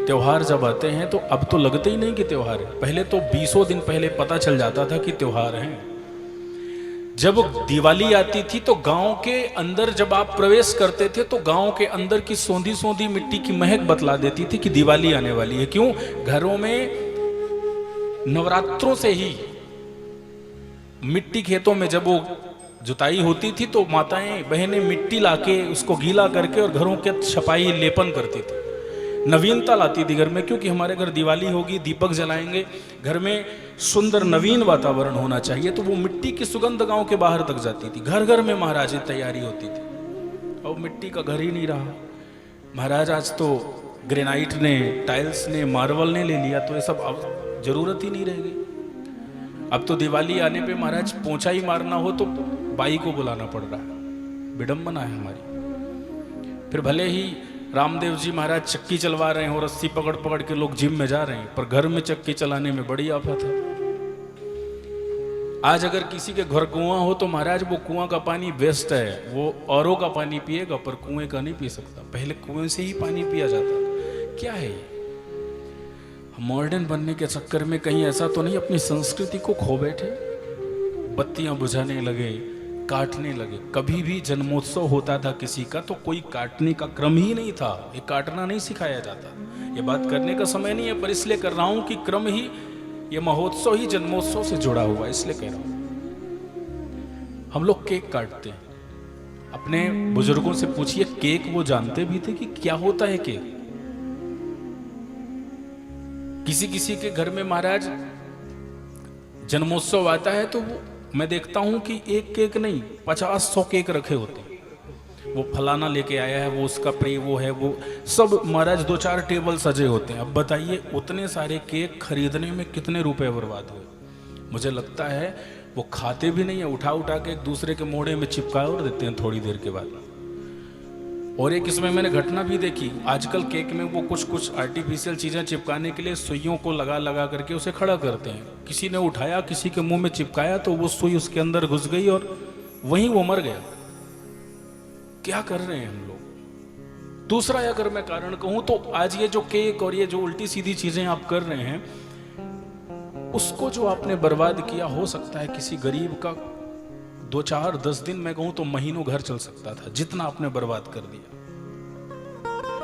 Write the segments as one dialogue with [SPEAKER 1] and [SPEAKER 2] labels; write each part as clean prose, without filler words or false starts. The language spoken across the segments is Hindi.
[SPEAKER 1] त्योहार जब आते हैं तो अब तो लगते ही नहीं कि त्योहार है। पहले तो 20 दिन पहले पता चल जाता था कि त्योहार है। जब दिवाली आती थी तो गांव के अंदर जब आप प्रवेश करते थे तो गांव के अंदर की सौंधी सौंधी मिट्टी की महक बतला देती थी कि दिवाली आने वाली है। क्यों? घरों में नवरात्रों से ही मिट्टी खेतों में जब वो जुताई होती थी तो माताएं बहनें मिट्टी लाके उसको गीला करके और घरों के छपाई लेपन करती थी, नवीनता लाती थी घर में। क्योंकि हमारे घर दिवाली होगी, दीपक जलाएंगे, घर में सुंदर नवीन वातावरण होना चाहिए। तो वो मिट्टी की सुगंध गांव के बाहर तक जाती थी। घर घर में महाराज की तैयारी होती थी। और मिट्टी का घर ही नहीं रहा महाराज। आज तो ग्रेनाइट ने, टाइल्स ने, मार्बल ने ले लिया, तो ये सब अब जरूरत ही नहीं रह गई। अब तो दिवाली आने पे महाराज पोंछा ही मारना हो तो बाई को बुलाना पड़ रहा है। विडंबना है हमारी। फिर भले ही रामदेव जी महाराज चक्की चलवा रहे हैं और रस्सी पकड़ पकड़ के लोग जिम में जा रहे हैं, पर घर में चक्की चलाने में बड़ी आफत है। आज अगर किसी के घर कुआं हो तो महाराज वो कुआं का पानी बेस्ट है, वो औरों का पानी पिएगा पर कुएं का नहीं पी सकता। पहले कुएं से ही पानी पिया जाता। क्या है ये? मॉडर्न बनने के चक्कर में कहीं ऐसा तो नहीं अपनी संस्कृति को खो बैठे? बत्तियां बुझाने लगे, काटने लगे। कभी भी जन्मोत्सव होता था किसी का तो कोई काटने का क्रम ही नहीं था। ये काटना नहीं सिखाया जाता। ये बात करने का समय नहीं है, पर इसलिए कर रहा हूं कि क्रम ही, ये महोत्सव ही जन्मोत्सव से जुड़ा हुआ है, इसलिए कह रहा हूं। हम लोग केक काटते हैं। अपने बुजुर्गों से पूछिए, केक वो जानते भी थे कि क्या होता है केक? किसी किसी के घर में महाराज जन्मोत्सव आता है तो वो मैं देखता हूं कि एक केक नहीं 50-100 केक रखे होते हैं। वो फलाना लेके आया है, वो उसका प्रे वो है, वो सब महाराज 2-4 टेबल सजे होते हैं। अब बताइए उतने सारे केक खरीदने में कितने रुपए बर्बाद हुए। मुझे लगता है वो खाते भी नहीं है, उठा उठा के एक दूसरे के मोड़े में चिपका और देते हैं थोड़ी देर के बाद। और एक इसमें मैंने घटना भी देखी, आजकल केक में वो कुछ आर्टिफिशियल चीज़ें चिपकाने के लिए सुइयों को लगा लगा करके उसे खड़ा करते हैं। किसी ने उठाया, किसी के मुंह में चिपकाया तो वो सुई उसके अंदर घुस गई और वहीं वो मर गया। क्या कर रहे हैं हम लोग? दूसरा अगर मैं कारण कहूं तो आज ये जो केक और ये जो उल्टी सीधी चीजें आप कर रहे हैं, उसको जो आपने बर्बाद किया, हो सकता है किसी गरीब का 2-4-10 दिन, मैं कहूं तो महीनों घर चल सकता था, जितना आपने बर्बाद कर दिया।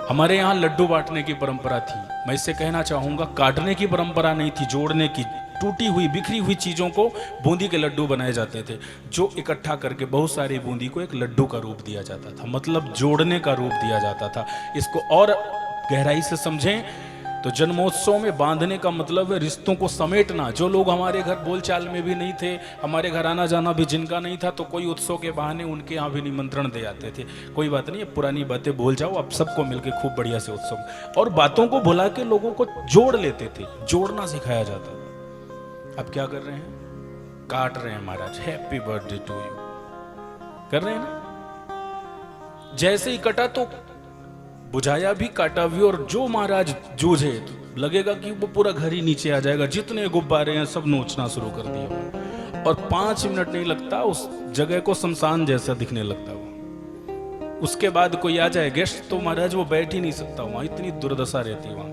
[SPEAKER 1] हमारे यहां लड्डू बांटने की परंपरा थी। मैं इससे कहना चाहूंगा, काटने की परंपरा नहीं थी, जोड़ने की। टूटी हुई बिखरी हुई चीजों को बूंदी के लड्डू बनाए जाते थे, जो इकट्ठा करके बहुत सारी बूंदी को एक लड्डू का रूप दिया जाता था। मतलब जोड़ने का रूप दिया जाता था। इसको और गहराई से समझें तो जन्मोत्सव में बांधने का मतलब है रिश्तों को समेटना। जो लोग हमारे घर बोलचाल में भी नहीं थे, हमारे घर आना जाना भी जिनका नहीं था, तो कोई उत्सव के बहाने उनके यहाँ भी निमंत्रण दे आते थे। कोई बात नहीं, पुरानी बातें भूल जाओ, अब सबको मिलकर खूब बढ़िया से उत्सव, और बातों को भुला के लोगों को जोड़ लेते थे, जोड़ना सिखाया जाता था। अब क्या कर रहे हैं? काट रहे हैं महाराज, हैप्पी बर्थडे टू यू कर रहे हैं ना। जैसे ही कटा तो बुझाया भी, काटा भी, और जो महाराज जूझे तो लगेगा कि वो पूरा घर ही नीचे आ जाएगा। जितने गुब्बारे हैं सब नोचना शुरू कर दिया, और 5 मिनट नहीं लगता उस जगह को शमशान जैसा दिखने लगता वो। उसके बाद कोई आ जाए गेस्ट तो महाराज वो बैठ ही नहीं सकता वहां, इतनी दुर्दशा रहती वहां।